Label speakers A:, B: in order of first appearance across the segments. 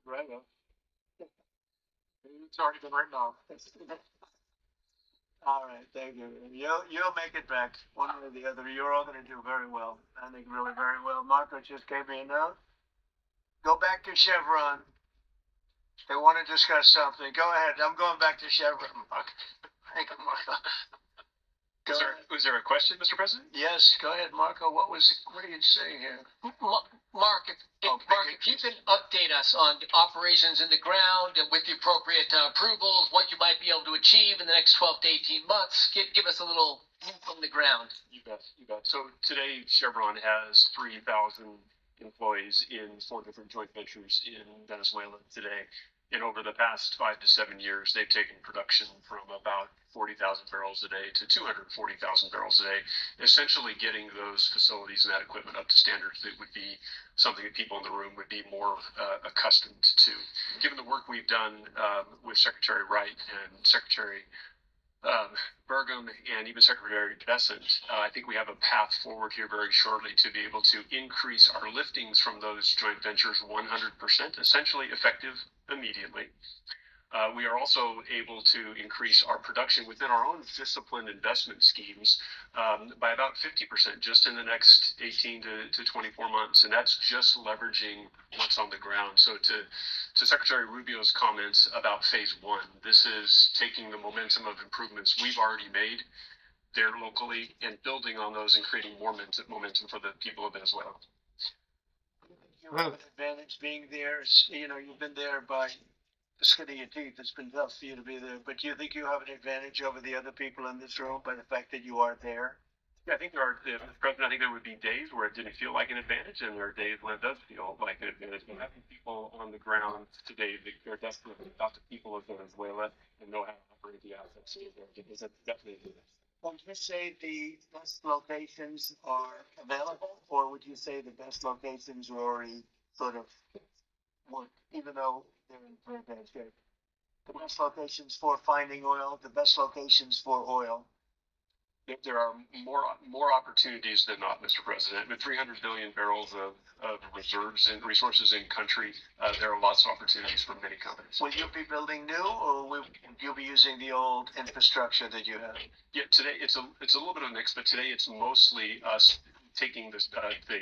A: Right. It's already been written off. All right, thank you. You'll make it back one way or the other. You're all going to do very well. I think really very well. Marco just gave me a note. Go back to Chevron. They want to discuss something. Go ahead. I'm going back to Chevron, Mark. Thank you, Marco.
B: Was there a question, Mr. President?
A: Yes, go ahead, Marco. What are you saying here?
C: Mark, if you can update us on operations in the ground with the appropriate approvals, what you might be able to achieve in the next 12 to 18 months, give us a little from the ground.
B: You bet, you bet. So today, Chevron has 3,000 employees in 4 different joint ventures in Venezuela today. And over the past 5 to 7 years, they've taken production from about 40,000 barrels a day to 240,000 barrels a day, essentially getting those facilities and that equipment up to standards that would be something that people in the room would be more accustomed to. Given the work we've done with Secretary Wright and Secretary Burgum and even Secretary Bessent, I think we have a path forward here very shortly to be able to increase our liftings from those joint ventures 100%, essentially effective immediately. We are also able to increase our production within our own disciplined investment schemes by about 50% just in the next 18 to 24 months. And that's just leveraging what's on the ground. So to Secretary Rubio's comments about phase one, this is taking the momentum of improvements we've already made there locally and building on those and creating more momentum for the people of Venezuela.
A: You have an advantage being there. You've been there by the skin of your teeth. It's been tough for you to be there, but do you think you have an advantage over the other people in this room by the fact that you are there?
B: Yeah, I think Mr. President, I think there would be days where it didn't feel like an advantage, and there are days when it does feel like an advantage. But having people on the ground today that care desperately about the people of Venezuela and know how to operate the assets is definitely.
A: Would you say the best locations are available, or would you say the best locations are already sort of work, even though they're in very bad shape? The best locations for finding oil, the best locations for oil.
B: There are more opportunities than not, Mr. President. With 300 billion barrels of reserves and resources in country, there are lots of opportunities for many companies.
A: Will you be building new, or will you be using the old infrastructure that you have?
B: Yeah, today it's a little bit of a mix, but today it's mostly us taking the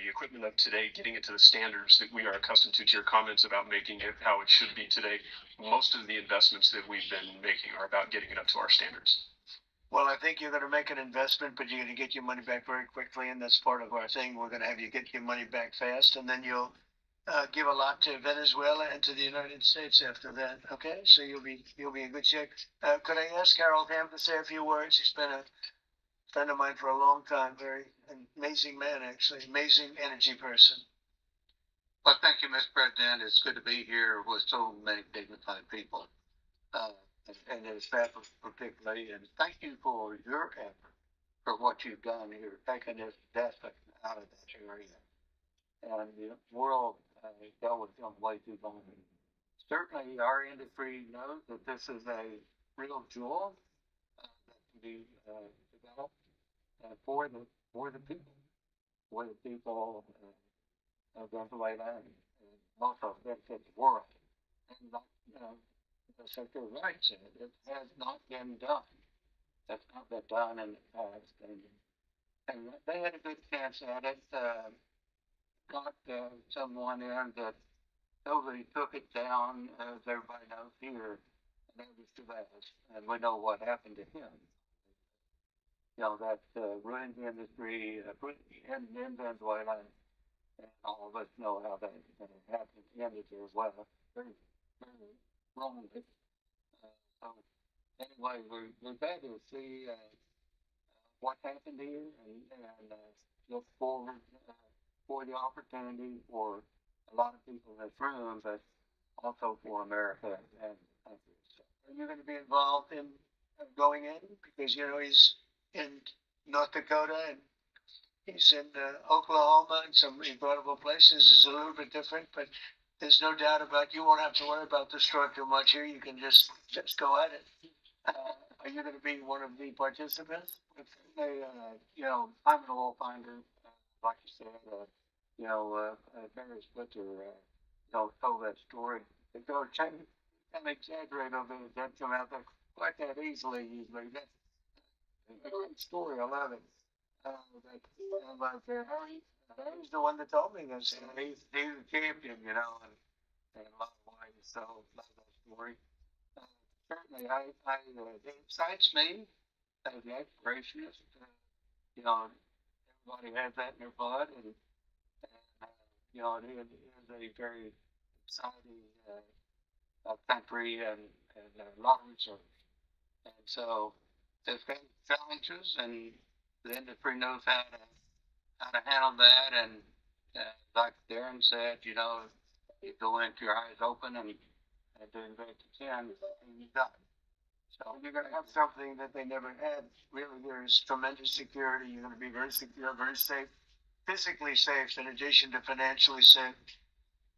B: equipment of today, getting it to the standards that we are accustomed to your comments about making it how it should be today. Most of the investments that we've been making are about getting it up to our standards.
A: Well, I think you're going to make an investment, but you're going to get your money back very quickly, and that's part of our thing. We're going to have you get your money back fast, and then you'll give a lot to Venezuela and to the United States after that. Okay, so you'll be in good shape. Could I ask Harold Ham to say a few words? He's been a friend of mine for a long time. Very amazing man, actually, amazing energy person.
D: Well, thank you, Mr. President. It's good to be here with so many dignified people. And his staff particularly, and thank you for your effort for what you've done here, taking this despot out of that area. And the world dealt with them way too long. Certainly, our industry knows that this is a real jewel that can be developed for the people of Venezuela and also benefit the world. And the Secretary Wright said it has not been done. That's not been done in the past, and they had a good chance at it. Got someone in that totally took it down, as everybody knows here, and that was Chavez, and we know what happened to him. That ruined the industry in Venezuela, and all of us know how that happened ended there as well. Very, very wrongly. So anyway, we're glad to see what happened here, and look forward for the opportunity for a lot of people in this room, but also for America and countries.
A: Are you going to be involved in going in? Because he's in North Dakota and he's in Oklahoma and some incredible places. It's a little bit different, but there's no doubt about you won't have to worry about the storm too much here. You can just go at it. Are you going to be one of the participants?
D: I'm an oil finder, like you said. Barry Splitter tell that story. They go change and exaggerate over it. That come out there quite that easily. Usually, that's a great story. I love it. He's the one that told me this. He's a champion, in a lot of ways. So love that story. Uh, Certainly, it excites me as the explorationist. You know, everybody has that in their blood, it is a very exciting country and a lot of research. And so there's been challenges, and the industry knows how to handle that. And like Darren said, you go into your eyes open and doing the best you can, and you got it. So
A: You're going to have something that they never had. Really, there's tremendous security. You're going to be very secure, very safe, physically safe, in addition to financially safe.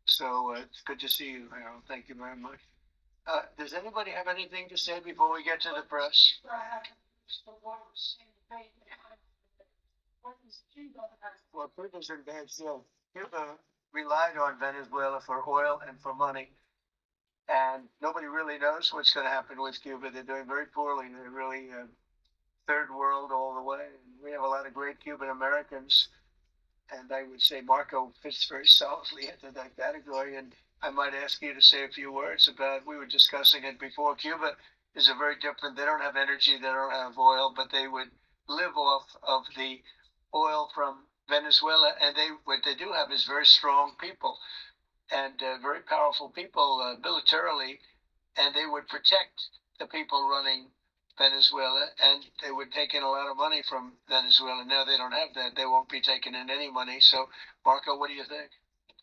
A: So it's good to see you, Harold. Thank you very much. Does anybody have anything to say before we get to the press? Well, Cuba's in bad shape. Cuba relied on Venezuela for oil and for money, and nobody really knows what's going to happen with Cuba. They're doing very poorly. They're really third world all the way. And we have a lot of great Cuban Americans, and I would say Marco fits very solidly into that category. And I might ask you to say a few words about, we were discussing it before, Cuba is a very different, they don't have energy, they don't have oil, but they would live off of the oil from Venezuela, and what they do have is very strong people and very powerful people militarily, and they would protect the people running Venezuela, and they would take in a lot of money from Venezuela. Now they don't have that; they won't be taking in any money. So, Marco, what do you think?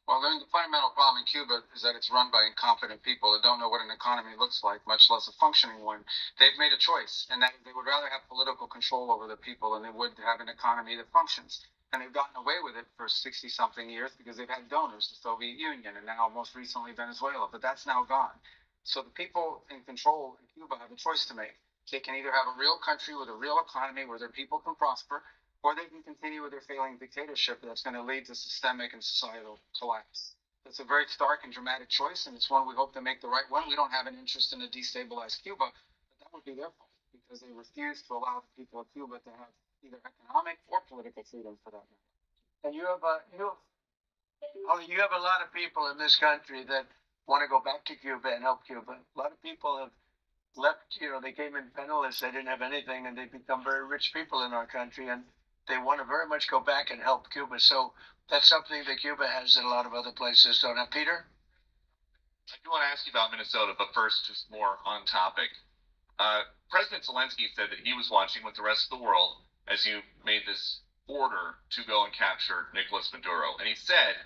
E: Well, the fundamental problem in Cuba is that it's run by incompetent people that don't know what an economy looks like, much less a functioning one. They've made a choice, and that they would rather have political control over the people than they would have an economy that functions. And they've gotten away with it for 60-something years because they've had donors, the Soviet Union, and now most recently Venezuela. But that's now gone. So the people in control in Cuba have a choice to make. They can either have a real country with a real economy where their people can prosper, or they can continue with their failing dictatorship that's going to lead to systemic and societal collapse. It's a very stark and dramatic choice, and it's one we hope to make the right one. We don't have an interest in a destabilized Cuba, but that would be their fault because they refuse to allow the people of Cuba to have either economic or political freedom for that matter.
A: And you have a lot of people in this country that want to go back to Cuba and help Cuba. A lot of people have left, they came in penniless, they didn't have anything, and they become very rich people in our country, and they want to very much go back and help Cuba. So that's something that Cuba has that a lot of other places don't have. Peter?
F: I do want to ask you about Minnesota, but first, just more on topic. President Zelensky said that he was watching with the rest of the world as you made this order to go and capture Nicolas Maduro. And he said,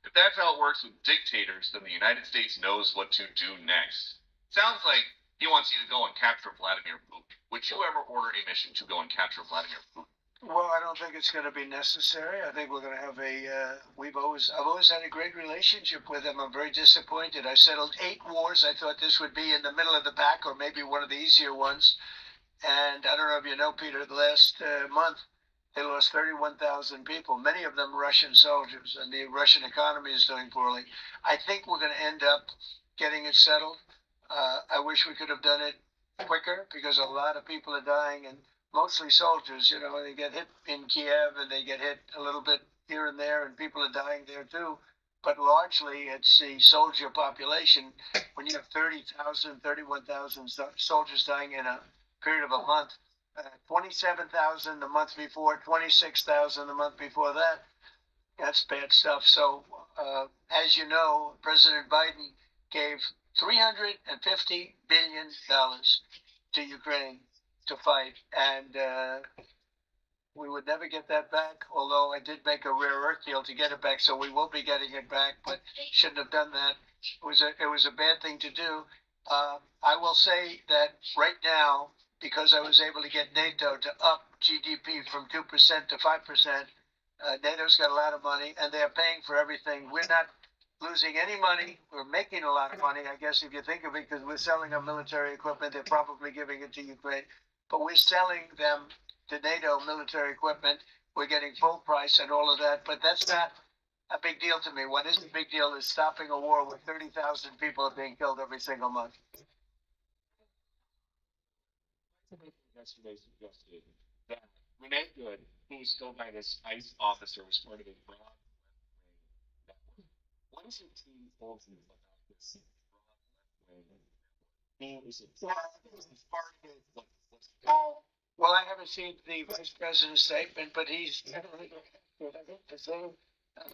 F: if that's how it works with dictators, then the United States knows what to do next. Sounds like he wants you to go and capture Vladimir Putin. Would you ever order a mission to go and capture Vladimir Putin?
A: Well, I don't think it's going to be necessary. I think we're going to have I've always had a great relationship with him. I'm very disappointed. I settled 8 wars. I thought this would be in the middle of the pack, or maybe one of the easier ones. And I don't know if you know, Peter, the last month, they lost 31,000 people, many of them Russian soldiers, and the Russian economy is doing poorly. I think we're going to end up getting it settled. I wish we could have done it quicker because a lot of people are dying, and mostly soldiers. They get hit in Kiev and they get hit a little bit here and there, and people are dying there too. But largely, it's the soldier population. When you have 30,000, 31,000 soldiers dying in a period of a month, 27,000 the month before, 26,000 the month before that, that's bad stuff. So, as you know, President Biden gave $350 billion to Ukraine to fight, and we would never get that back, although I did make a rare earth deal to get it back, so we will be getting it back, but shouldn't have done that. It was a bad thing to do. I will say that right now, because I was able to get NATO to up GDP from 2% to 5%, NATO's got a lot of money, and they're paying for everything. We're not losing any money. We're making a lot of money, I guess, if you think of it, because we're selling our military equipment. They're probably giving it to Ukraine. But we're selling them to NATO military equipment. We're getting full price and all of that. But that's not a big deal to me. What is a big deal is stopping a war where 30,000 people are being killed every single month.
B: Yesterday suggested that Renee Good, who was killed by this ICE officer, was part of a broad left-wing network. What is your team told you about this broad left-wing network? Is it part of it? What's
A: Well, I haven't seen the vice president's statement, but he's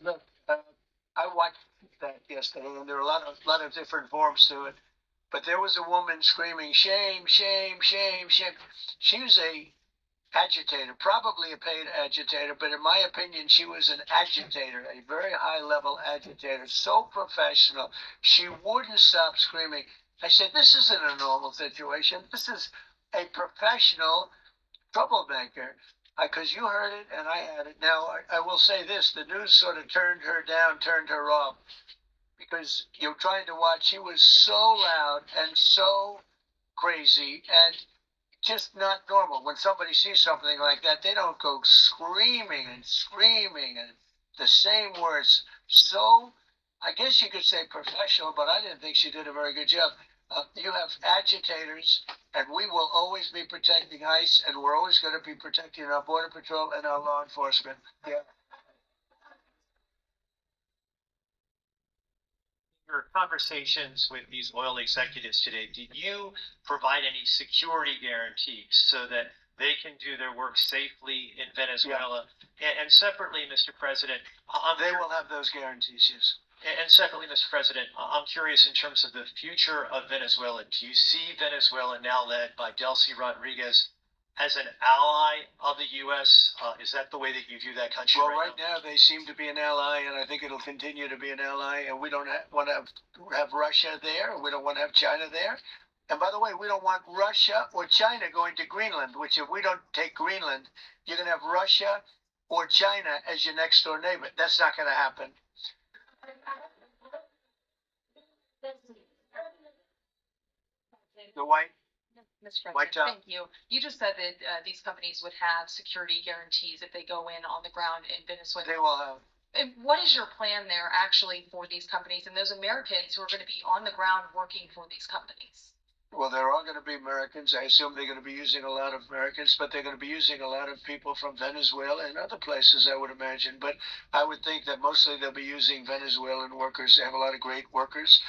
A: look. I watched that yesterday, and there are a lot of different forms to it. But there was a woman screaming, "Shame, shame, shame, shame." She was a agitator, probably a paid agitator, but in my opinion, she was an agitator, a very high level agitator, so professional. She wouldn't stop screaming. I said, this isn't a normal situation. This is a professional troublemaker. Because you heard it and I had it. Now, I will say this, the news sort of turned her down, turned her off. Because you're trying to watch, she was so loud and so crazy and just not normal. When somebody sees something like that, they don't go screaming and screaming and the same words. So, I guess you could say professional, but I didn't think she did a very good job. You have agitators, and we will always be protecting ICE, and we're always going to be protecting our Border Patrol and our law enforcement. Yeah.
G: Your conversations with these oil executives today, did you provide any security guarantees so that they can do their work safely in Venezuela? Yeah. And separately, Mr. President,
A: they will have those guarantees, yes.
G: And separately, Mr. President, I'm curious in terms of the future of Venezuela. Do you see Venezuela now led by Delcy Rodriguez as an ally of the U.S.? Is that the way that you view that country?
A: Well, right now they seem to be an ally, and I think it'll continue to be an ally. And we don't want to have Russia there. We don't want to have China there. And by the way, we don't want Russia or China going to Greenland, which if we don't take Greenland, you're going to have Russia or China as your next door neighbor. That's not going to happen. The white.
H: Mr.
A: White
H: President, thank you. You just said that these companies would have security guarantees if they go in on the ground in Venezuela.
A: They will have.
H: And what is your plan there actually for these companies and those Americans who are going to be on the ground working for these companies?
A: Well, there are going to be Americans. I assume they're going to be using a lot of Americans, but they're going to be using a lot of people from Venezuela and other places, I would imagine. But I would think that mostly they'll be using Venezuelan workers. They have a lot of great workers.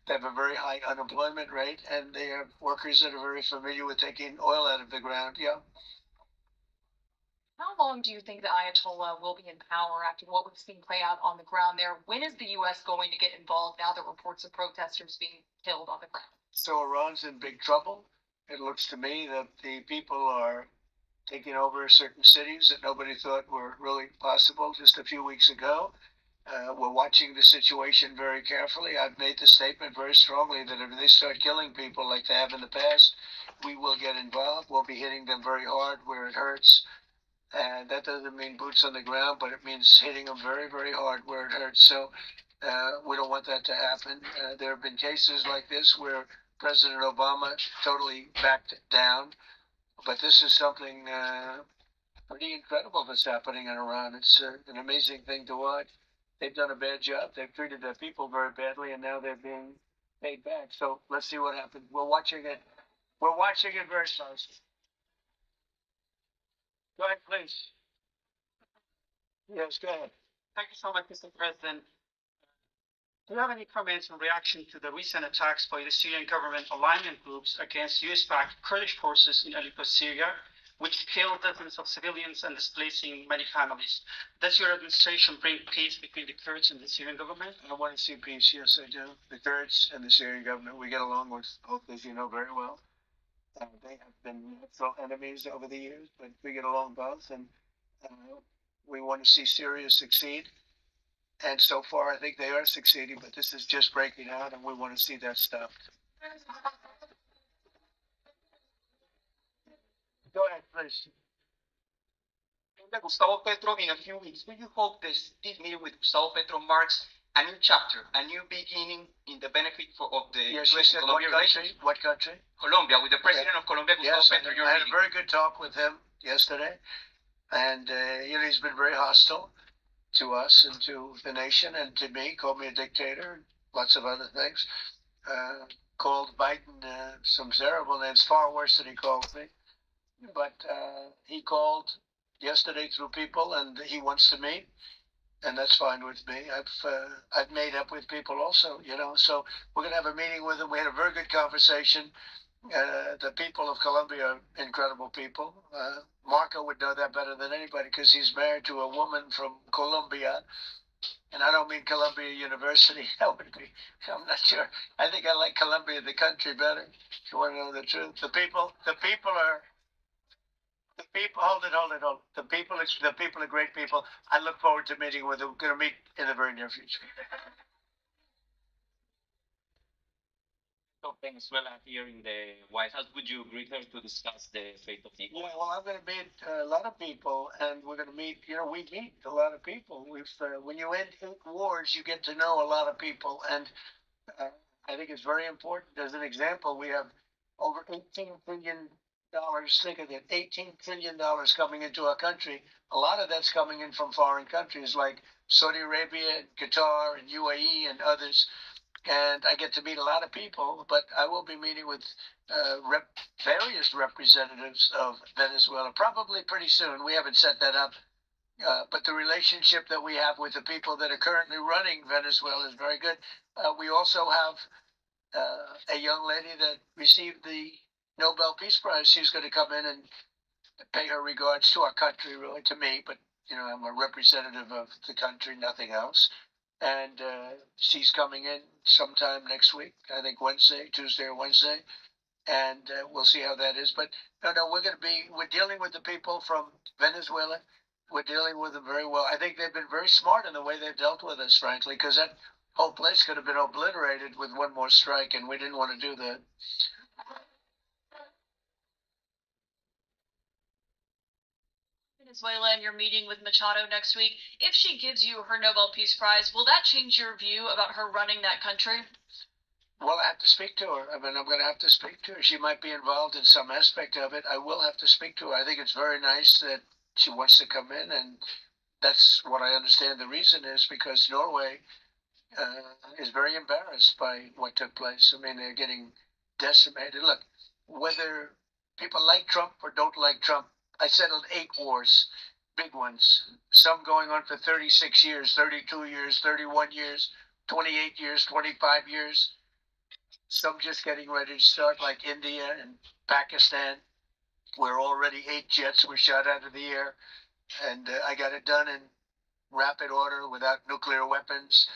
A: They have a very high unemployment rate, and they have workers that are very familiar with taking oil out of the ground. Yeah.
H: How long do you think the Ayatollah will be in power after what we've seen play out on the ground there? When is the U.S. going to get involved now that reports of protesters being killed on the ground?
A: So Iran's in big trouble. It looks to me that the people are taking over certain cities that nobody thought were really possible just a few weeks ago. We're watching the situation very carefully. I've made the statement very strongly that if they start killing people like they have in the past, we will get involved. We'll be hitting them very hard where it hurts. And that doesn't mean boots on the ground, but it means hitting them very, very hard where it hurts. So we don't want that to happen. There have been cases like this where President Obama totally backed down. But this is something pretty incredible that's happening in Iran. It's an amazing thing to watch. They've done a bad job. They've treated their people very badly, and now they're being paid back. So let's see what happens. We're watching it. We're watching it very closely. Go ahead, please. Yes, go ahead.
I: Thank you so much, Mr. President. Do you have any comments in reaction to the recent attacks by the Syrian government alignment groups against US-backed Kurdish forces in Aleppo, Syria, which killed dozens of civilians and displacing many families? Does your administration bring peace between the Kurds and the Syrian government?
A: I want to see peace. Yes, I do. The Kurds and the Syrian government, we get along with both, as you know very well. They have been natural enemies over the years, but we get along both, and we want to see Syria succeed. And so far, I think they are succeeding, but this is just breaking out, and we want to see that stopped. Go ahead, please.
J: Gustavo Petro in a few weeks. Do you hope this meeting with Gustavo Petro marks a new chapter, a new beginning in the benefit of the
A: yes,
J: U.S. and Colombia relations?
A: What country?
J: Colombia, with the president of Colombia, Gustavo Petro.
A: I had a very good talk with him yesterday, and he's been very hostile. to us and to the nation and to me, called me a dictator, lots of other things. Called Biden some terrible names, far worse than he called me. But he called yesterday through people, and he wants to meet, and that's fine with me. I've made up with people also, you know. So we're gonna have a meeting with him. We had a very good conversation. The people of Colombia are incredible people. Marco would know that better than anybody because he's married to a woman from Colombia. And I don't mean Columbia University. That would be, I'm not sure. I think I like Columbia, the country, better. If you want to know the truth. The people are, hold it. The people are great people. I look forward to meeting with them. We're going to meet in the very near future.
K: Of Venezuela here in the White House. Would you greet her to discuss the fate of the?
A: Yeah, well, I'm going to meet a lot of people, and we're going to meet. You know, we meet a lot of people. When you end 8 wars, you get to know a lot of people, and I think it's very important. As an example, we have over $18 billion. Think of it, $18 trillion coming into our country. A lot of that's coming in from foreign countries like Saudi Arabia, Qatar, and UAE, and others. And I get to meet a lot of people, but I will be meeting with various representatives of Venezuela probably pretty soon. We haven't set that up, but the relationship that we have with the people that are currently running Venezuela is very good. We also have a young lady that received the Nobel Peace Prize. She's going to come in and pay her regards to our country, really, to me, but you know, I'm a representative of the country, nothing else. And she's coming in sometime next week, I think Tuesday or Wednesday, and we'll see how that is. But no, we're dealing with the people from Venezuela. We're dealing with them very well. I think they've been very smart in the way they've dealt with us, frankly, because that whole place could have been obliterated with one more strike, and we didn't want to do that.
L: Venezuela and your meeting with Machado next week. If she gives you her Nobel Peace Prize, will that change your view about her running that country?
A: Well, I have to speak to her. I mean, I'm going to have to speak to her. She might be involved in some aspect of it. I will have to speak to her. I think it's very nice that she wants to come in, and that's what I understand the reason is because Norway is very embarrassed by what took place. I mean, they're getting decimated. Look, whether people like Trump or don't like Trump, I settled 8 wars, big ones, some going on for 36 years, 32 years, 31 years, 28 years, 25 years. Some just getting ready to start, like India and Pakistan, where already 8 jets were shot out of the air. And I got it done in rapid order without nuclear weapons.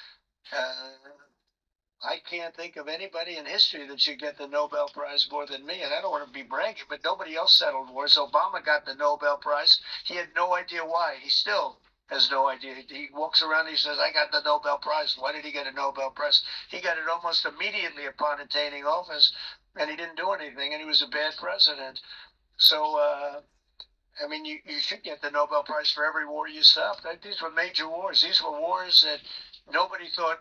A: I can't think of anybody in history that should get the Nobel Prize more than me. And I don't want to be bragging, but nobody else settled wars. Obama got the Nobel Prize. He had no idea why. He still has no idea. He walks around and he says, I got the Nobel Prize. Why did he get a Nobel Prize? He got it almost immediately upon attaining office, and he didn't do anything, and he was a bad president. So, I mean, you should get the Nobel Prize for every war you stopped. These were major wars. These were wars that nobody thought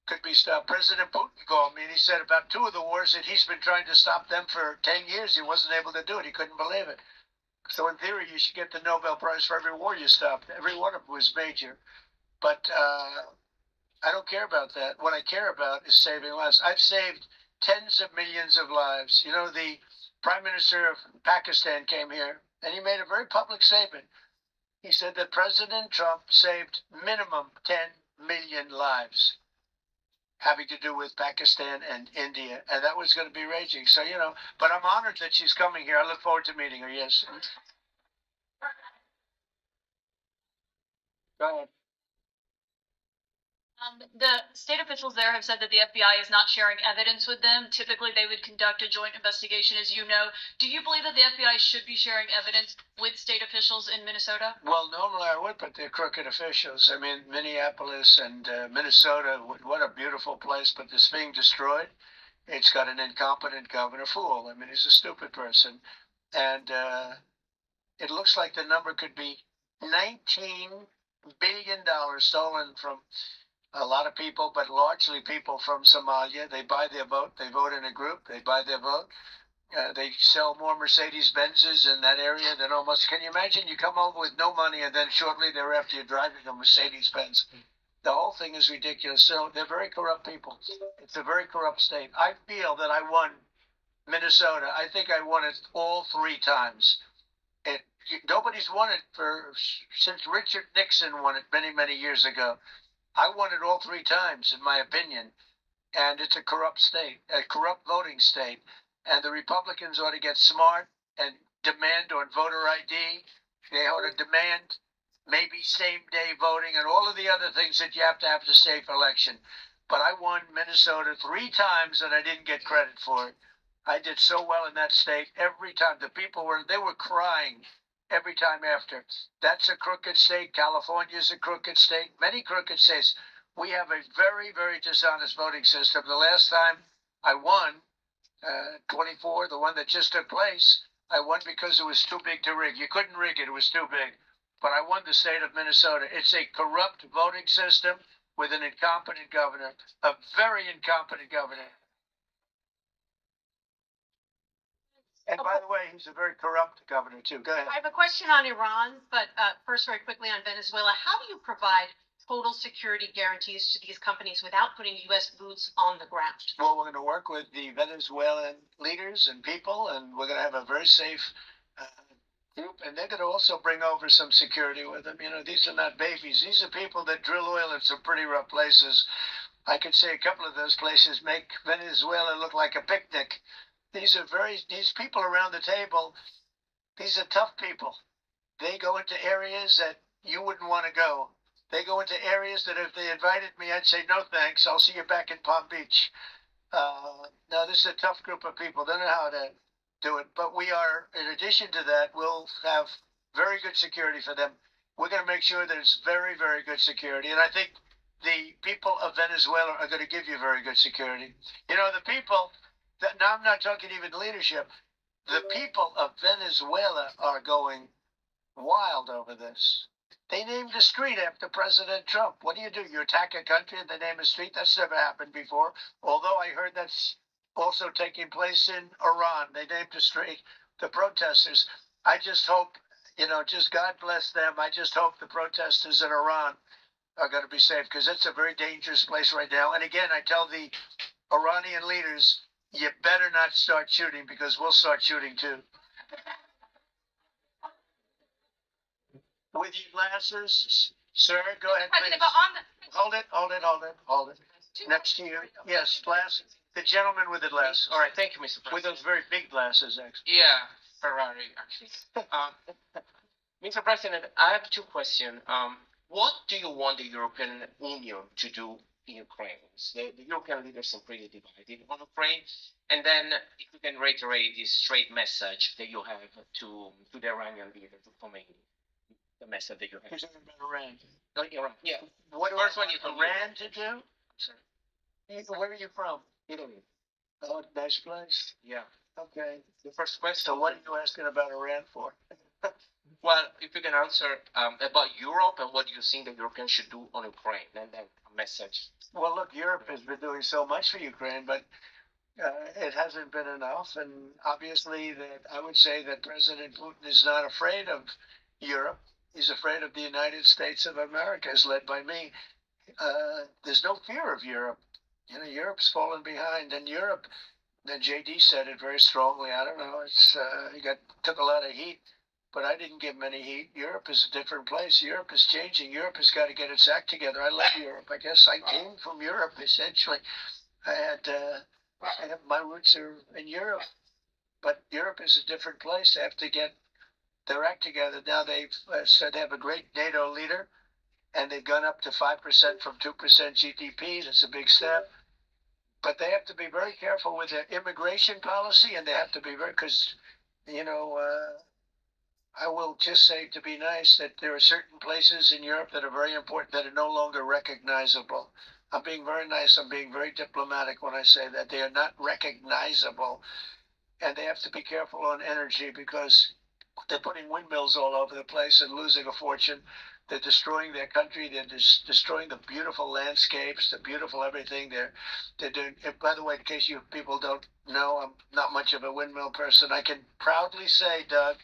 A: could be stopped. President Putin called me and he said about 2 of the wars that he's been trying to stop them for 10 years. He wasn't able to do it. He couldn't believe it. So in theory, you should get the Nobel Prize for every war you stopped. Every one of them was major. But I don't care about that. What I care about is saving lives. I've saved tens of millions of lives. You know, the Prime Minister of Pakistan came here and he made a very public statement. He said that President Trump saved minimum 10 million lives having to do with Pakistan and India, and that was going to be raging. So, you know, but I'm honored that she's coming here. I look forward to meeting her, yes. Go ahead.
L: The state officials there have said that the FBI is not sharing evidence with them. Typically, they would conduct a joint investigation, as you know. Do you believe that the FBI should be sharing evidence with state officials in Minnesota?
A: Well, normally I would, but they're crooked officials. I mean, Minneapolis and Minnesota, what a beautiful place, but it's being destroyed. It's got an incompetent governor, fool. I mean, he's a stupid person. And it looks like the number could be $19 billion stolen from a lot of people, but largely people from Somalia. They buy their vote. They vote in a group. They buy their vote. They sell more Mercedes Benzes in that area than almost. Can you imagine? You come home with no money, and then shortly thereafter you're driving a Mercedes Benz. The whole thing is ridiculous. So they're very corrupt people. It's a very corrupt state. I feel that I won Minnesota. I think I won it all 3 times. Nobody's won it since Richard Nixon won it many years ago. I won it all 3 times, in my opinion. And it's a corrupt state, a corrupt voting state. And the Republicans ought to get smart and demand on voter ID. They ought to demand maybe same-day voting and all of the other things that you have to have a safe election. But I won Minnesota 3 times, and I didn't get credit for it. I did so well in that state every time. The people were crying every time after. That's a crooked state. California's a crooked state. Many crooked states. We have a very dishonest voting system. The last time I won, 24, the one that just took place, I won because it was too big to rig. You couldn't rig it. It was too big. But I won the state of Minnesota. It's a corrupt voting system with an incompetent governor, a very incompetent governor. And by the way, he's a very corrupt governor, too. Go ahead.
M: I have a question on Iran, but first, very quickly on Venezuela. How do you provide total security guarantees to these companies without putting U.S. boots on the ground?
A: Well, we're going to work with the Venezuelan leaders and people, and we're going to have a very safe group. And they're going to also bring over some security with them. You know, these are not babies. These are people that drill oil in some pretty rough places. I could say a couple of those places make Venezuela look like a picnic. These people around the table, these are tough people. They go into areas that you wouldn't want to go. They go into areas that if they invited me, I'd say, no thanks, I'll see you back in Palm Beach. Now, this is a tough group of people. They know how to do it. But we are, in addition to that, we'll have very good security for them. We're going to make sure that it's very good security. And I think the people of Venezuela are going to give you very good security. You know, the people... Now, I'm not talking even leadership. The people of Venezuela are going wild over this. They named a street after President Trump. What do? You attack a country and they name a street? That's never happened before. Although I heard that's also taking place in Iran. They named a street. The protesters. I just hope, just God bless them. I just hope the protesters in Iran are going to be safe, because it's a very dangerous place right now. And again, I tell the Iranian leaders, you better not start shooting, because we'll start shooting too. With your glasses, sir, go ahead, please. Hold it. Next to you. Yes, glasses. The gentleman with the glasses.
N: All right, thank you, Mr. President.
A: With those very big glasses, actually.
N: Yeah, Ferrari, actually. Mr. President, I have 2 questions. What do you want the European Union to do in Ukraine? The European leaders are pretty divided on Ukraine. And then, if you can reiterate this straight message that you have to the Iranian leader, to Khomeini, the message that you have.
A: Who's talking about Iran?
N: No, Iran. Yeah.
A: What
N: first one is
A: Iran to do?
N: Sorry.
A: Where are you from?
N: Italy.
A: Oh, nice place.
N: Yeah.
A: Okay.
N: The first question.
A: So what are you asking about Iran for?
N: Well, if you can answer about Europe and what you think the Europeans should do on Ukraine, and then a message.
A: Well, look, Europe has been doing so much for Ukraine, but it hasn't been enough. And obviously, I would say that President Putin is not afraid of Europe. He's afraid of the United States of America, as led by me. There's no fear of Europe. Europe's fallen behind, and Europe. Then JD said it very strongly. I don't know. He took a lot of heat. But I didn't give him any heat. Europe is a different place. Europe is changing. Europe has got to get its act together. I love Europe. I guess I came from Europe, essentially. My roots are in Europe. But Europe is a different place. They have to get their act together. Now they've said they have a great NATO leader, and they've gone up to 5% from 2% GDP. That's a big step. But they have to be very careful with their immigration policy, and they have to be because, I will just say, to be nice, that there are certain places in Europe that are very important that are no longer recognizable. I'm being very nice. I'm being very diplomatic when I say that. They are not recognizable. And they have to be careful on energy, because they're putting windmills all over the place and losing a fortune. They're destroying their country. They're destroying the beautiful landscapes, the beautiful everything. They're doing. And by the way, in case you people don't know, I'm not much of a windmill person. I can proudly say, Doug,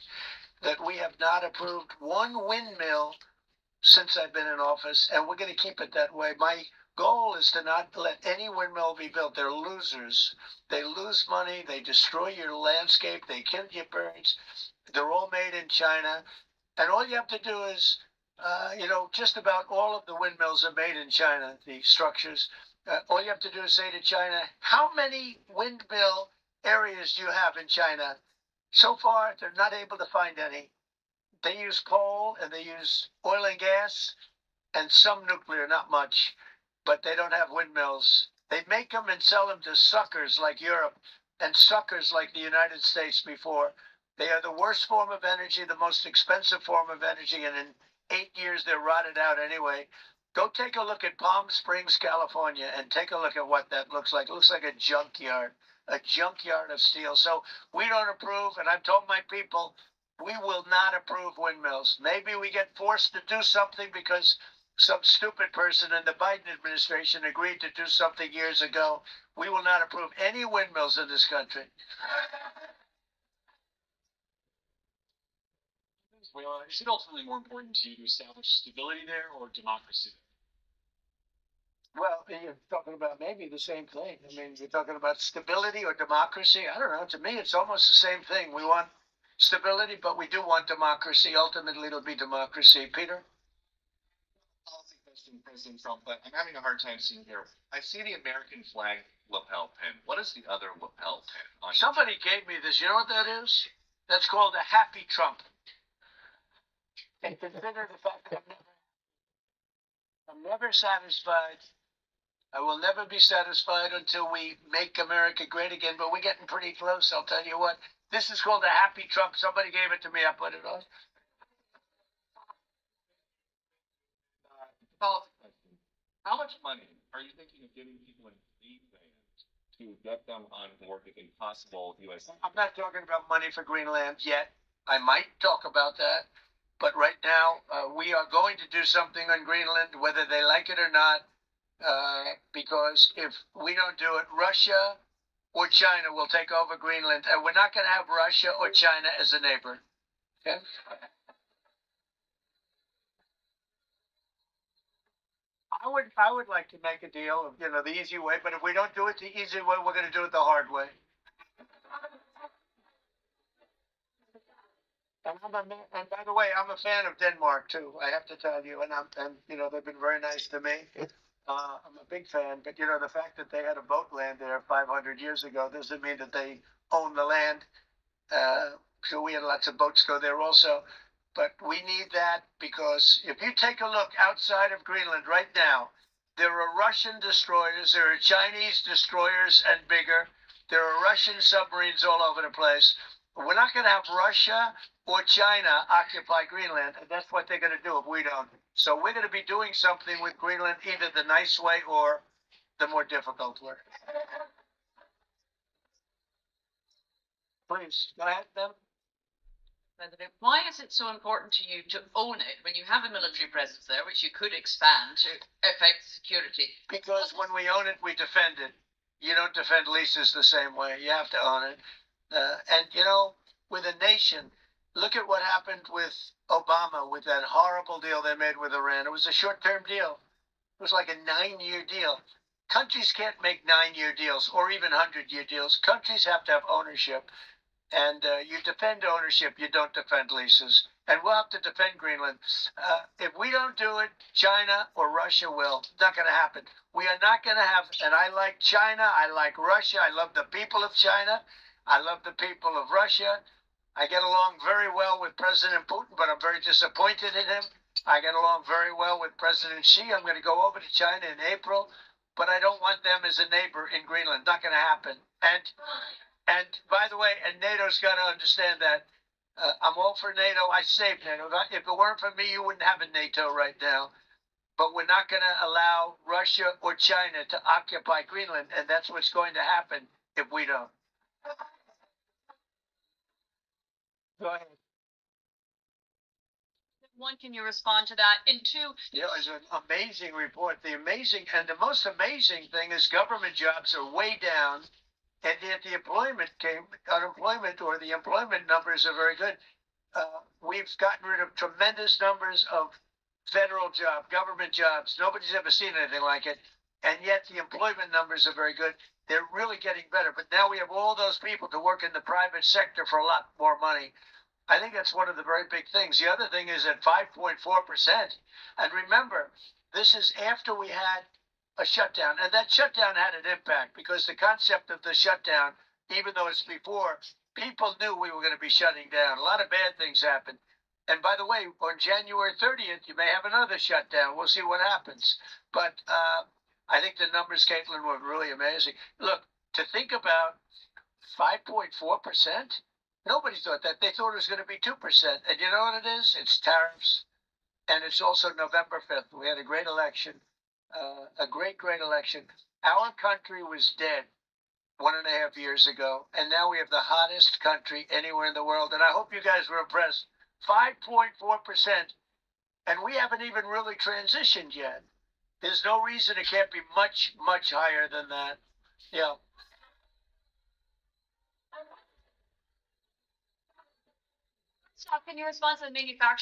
A: that we have not approved one windmill since I've been in office, and we're going to keep it that way. My goal is to not let any windmill be built. They're losers. They lose money. They destroy your landscape. They kill your birds. They're all made in China. And all you have to do is, just about all of the windmills are made in China, the structures. All you have to do is say to China, how many windmill areas do you have in China? So far, they're not able to find any. They use coal and they use oil and gas and some nuclear, not much, but they don't have windmills. They make them and sell them to suckers like Europe and suckers like the United States before. They are the worst form of energy, the most expensive form of energy, and in 8 years they're rotted out anyway. Go take a look at Palm Springs, California, and take a look at what that looks like. It looks like a junkyard of steel. So we don't approve, and I've told my people, we will not approve windmills. Maybe we get forced to do something because some stupid person in the Biden administration agreed to do something years ago. We will not approve any windmills in this country.
B: Venezuela, is it ultimately more important to you to establish stability there or democracy?
A: Well, you're talking about maybe the same thing. I mean, you're talking about stability or democracy. I don't know. To me, it's almost the same thing. We want stability, but we do want democracy. Ultimately, it'll be democracy. Peter?
F: Policy question, President Trump, but I'm having a hard time seeing here. I see the American flag lapel pin. What is the other lapel pin?
A: Somebody gave me this. You know what that is? That's called a happy Trump. And consider the fact that I'm never satisfied. I will never be satisfied until we make America great again, but we're getting pretty close, I'll tell you what. This is called a happy Trump. Somebody gave it to me. I put it on.
F: How much money are you thinking of giving people in Greenland to get them on board with a possible U.S.
A: I'm not talking about money for Greenland yet. I might talk about that. But right now, we are going to do something on Greenland, whether they like it or not, because if we don't do it, Russia or China will take over Greenland, and we're not going to have Russia or China as a neighbor. Okay? I would like to make a deal, the easy way, but if we don't do it the easy way, we're going to do it the hard way. And by the way, I'm a fan of Denmark too. I have to tell you, and they've been very nice to me. I'm a big fan, but the fact that they had a boat land there 500 years ago doesn't mean that they own the land. So we had lots of boats go there also, but we need that because if you take a look outside of Greenland right now, there are Russian destroyers, there are Chinese destroyers and bigger, there are Russian submarines all over the place. We're not going to have Russia or China occupy Greenland, and that's what they're going to do if we don't. So we're going to be doing something with Greenland, either the nice way or the more difficult way. Please, go ahead, Them.
O: President, why is it so important to you to own it when you have a military presence there, which you could expand to affect security?
A: Because when we own it, we defend it. You don't defend leases the same way. You have to own it. With a nation, look at what happened with Obama, with that horrible deal they made with Iran. It was a short-term deal. It was like a 9-year deal. Countries can't make 9-year deals or even 100-year deals. Countries have to have ownership. And you defend ownership, you don't defend leases. And we'll have to defend Greenland. If we don't do it, China or Russia will. It's not going to happen. We are not going to have, and I like China, I like Russia, I love the people of China, I love the people of Russia. I get along very well with President Putin, but I'm very disappointed in him. I get along very well with President Xi. I'm going to go over to China in April, but I don't want them as a neighbor in Greenland. Not going to happen. And by the way, and NATO's got to understand that. I'm all for NATO. I saved NATO. If it weren't for me, you wouldn't have a NATO right now. But we're not going to allow Russia or China to occupy Greenland, and that's what's going to happen if we don't. Go ahead.
L: One, can you respond to that? And two,
A: Yeah, it's an amazing report. The most amazing thing is government jobs are way down, and yet the unemployment or the employment numbers are very good. We've gotten rid of tremendous numbers of government jobs. Nobody's ever seen anything like it, and yet the employment numbers are very good. They're really getting better. But now we have all those people to work in the private sector for a lot more money. I think that's one of the very big things. The other thing is at 5.4%. And remember, this is after we had a shutdown. And that shutdown had an impact because the concept of the shutdown, even though it's before, people knew we were going to be shutting down. A lot of bad things happened. And by the way, on January 30th, you may have another shutdown. We'll see what happens. But I think the numbers, Caitlin, were really amazing. Look, to think about 5.4%, nobody thought that. They thought it was going to be 2%. And you know what it is? It's tariffs. And it's also November 5th. We had a great election, a great election. Our country was dead 1.5 years ago. And now we have the hottest country anywhere in the world. And I hope you guys were impressed. 5.4%. And we haven't even really transitioned yet. There's no reason it can't be much, much higher than that. Yeah.
L: Scott, can you respond to the manufacturing